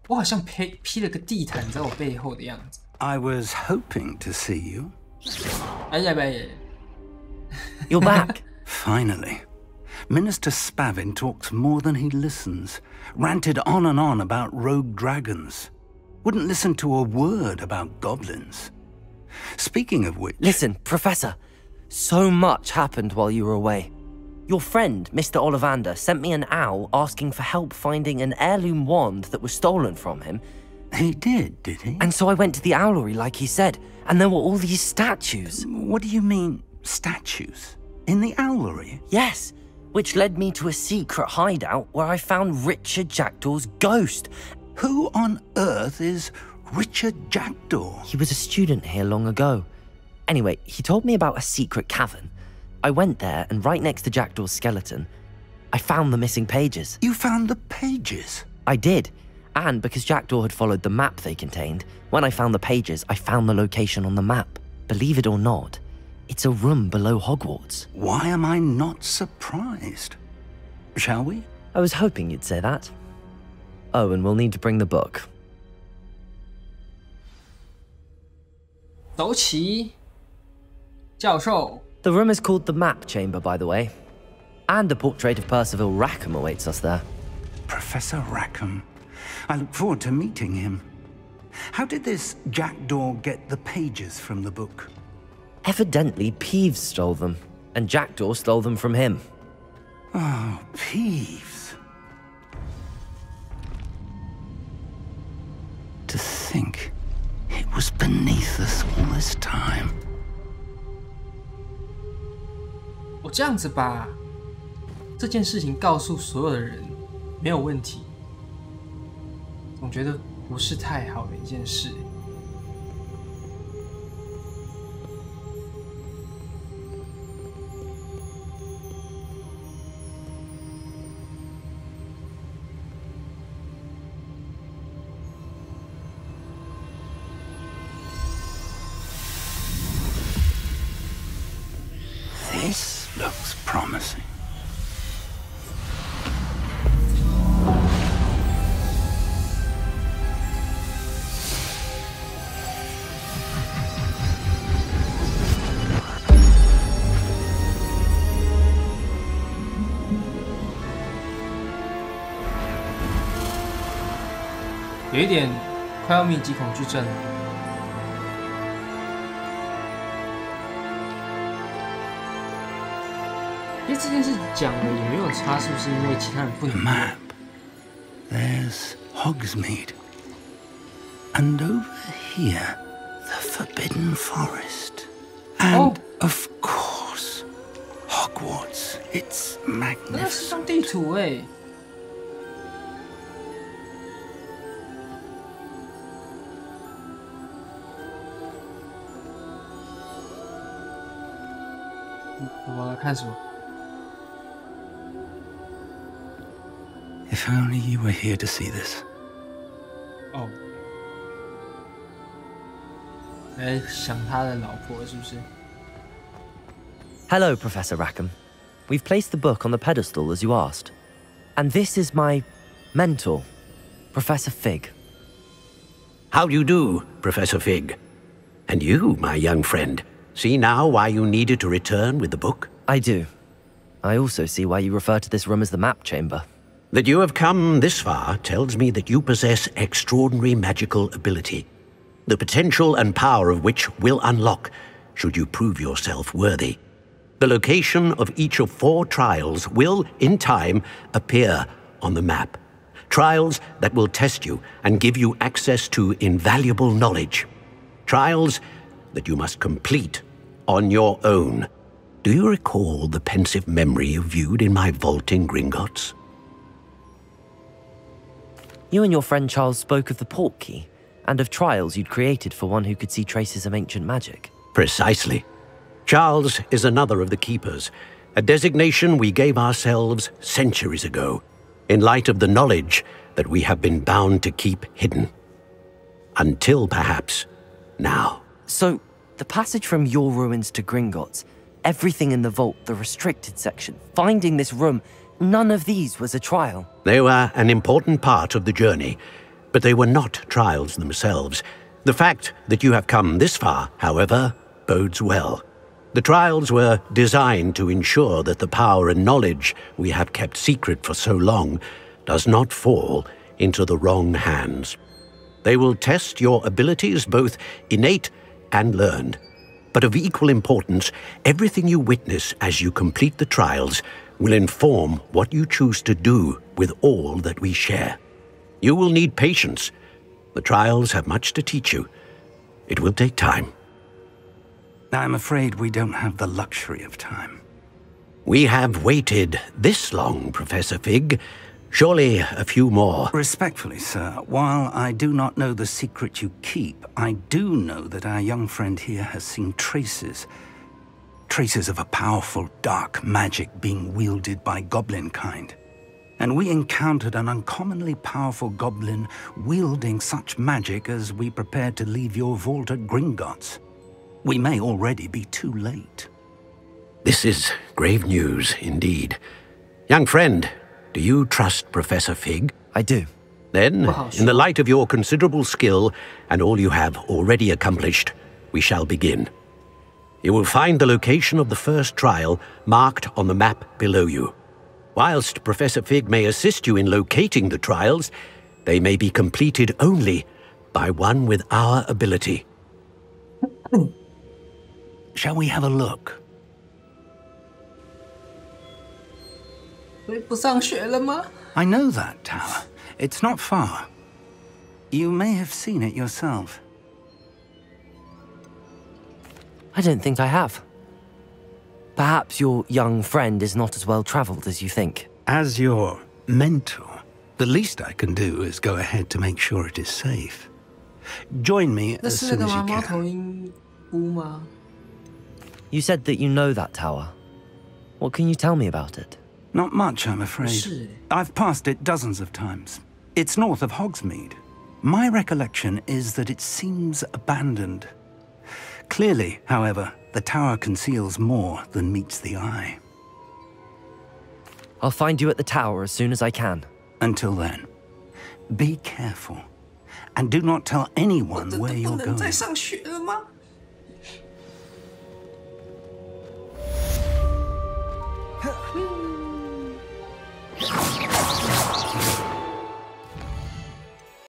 我好像披了个地毯在我背后的样子。I was hoping to see you. 哎呀哎呀 You're back. Finally. Minister Spavin talks more than he listens. Ranted on and on about rogue dragons. Wouldn't listen to a word about goblins. Speaking of which... Listen, Professor. So much happened while you were away. Your friend, Mr. Ollivander, sent me an owl asking for help finding an heirloom wand that was stolen from him. He did he? And so I went to the owlery like he said, and there were all these statues. What do you mean, statues? In the owlery? Yes, which led me to a secret hideout where I found Richard Jackdaw's ghost. Who on earth is Richard Jackdaw? He was a student here long ago. Anyway, he told me about a secret cavern. I went there, and right next to Jackdaw's skeleton, I found the missing pages. You found the pages? I did. And because Jackdaw had followed the map they contained, when I found the pages, I found the location on the map. Believe it or not, it's a room below Hogwarts. Why am I not surprised? Shall we? I was hoping you'd say that. Oh, and we'll need to bring the book. 走起，教授。 The room is called the Map Chamber, by the way. And a portrait of Percival Rackham awaits us there. Professor Rackham. I look forward to meeting him. How did this Jackdaw get the pages from the book? Evidently, Peeves stole them, and Jackdaw stole them from him. Oh, Peeves. To think it was beneath us all this time. 我这样子把这件事情告诉所有的人，没有问题。总觉得不是太好的一件事。This looks promising. 有一点快要密集恐惧症了。这件事讲了也没有差，是不是因为其他人不能 Map. There's Hogsmeade. And over here, the Forbidden Forest. And of course, Hogwarts. It's magnificent. 那是张地图哎。我来看什么？ If only you were here to see this. 哦，来想他的老婆是不是？ Hello, Professor Rackham. We've placed the book on the pedestal as you asked. And this is my mentor, Professor Fig. How do you do, Professor Fig? And you, my young friend, see now why you needed to return with the book? I do. I also see why you refer to this room as the Map Chamber. That you have come this far tells me that you possess extraordinary magical ability, the potential and power of which will unlock should you prove yourself worthy. The location of each of 4 trials will, in time, appear on the map. Trials that will test you and give you access to invaluable knowledge. Trials that you must complete on your own. Do you recall the pensive memory you viewed in my vault in Gringotts? You and your friend Charles spoke of the Portkey, and of trials you'd created for one who could see traces of ancient magic. Precisely. Charles is another of the Keepers, a designation we gave ourselves centuries ago, in light of the knowledge that we have been bound to keep hidden. Until, perhaps, now. So, the passage from your ruins to Gringotts, everything in the vault, the restricted section, finding this room, none of these was a trial. They were an important part of the journey, But they were not trials themselves. The fact that you have come this far, however, bodes well. The trials were designed to ensure that the power and knowledge we have kept secret for so long does not fall into the wrong hands. They will test your abilities, both innate and learned. But of equal importance, everything you witness as you complete the trials will inform what you choose to do with all that we share. You will need patience. The trials have much to teach you. It will take time. I'm afraid we don't have the luxury of time. We have waited this long, Professor Fig. Surely a few more. Respectfully, sir, while I do not know the secret you keep, I do know that our young friend here has seen traces of a powerful dark magic being wielded by goblin kind. And we encountered an uncommonly powerful goblin wielding such magic as we prepared to leave your vault at Gringotts. We may already be too late. This is grave news indeed. Young friend, do you trust Professor Fig? I do. Then, in the light of your considerable skill and all you have already accomplished, we shall begin. You will find the location of the first trial marked on the map below you. Whilst Professor Fig may assist you in locating the trials, they may be completed only by one with our ability. Shall we have a look? 不上学了吗？ I know that tower. It's not far. You may have seen it yourself. I don't think I have. Perhaps your young friend is not as well traveled as you think. As your mentor, the least I can do is go ahead to make sure it is safe. Join me 那 as 是那 soon 个 as 吗？ you 猫 can. 头鹰屋吗？ You said that you know that tower. What can you tell me about it? Not much, I'm afraid. 是。 I've passed it dozens of times. It's north of Hogsmeade. My recollection is that it seems abandoned. Clearly, however, the tower conceals more than meets the eye. I'll find you at the tower as soon as I can. Until then, be careful. And do not tell anyone where 不 you're 能再 going. 上学了吗？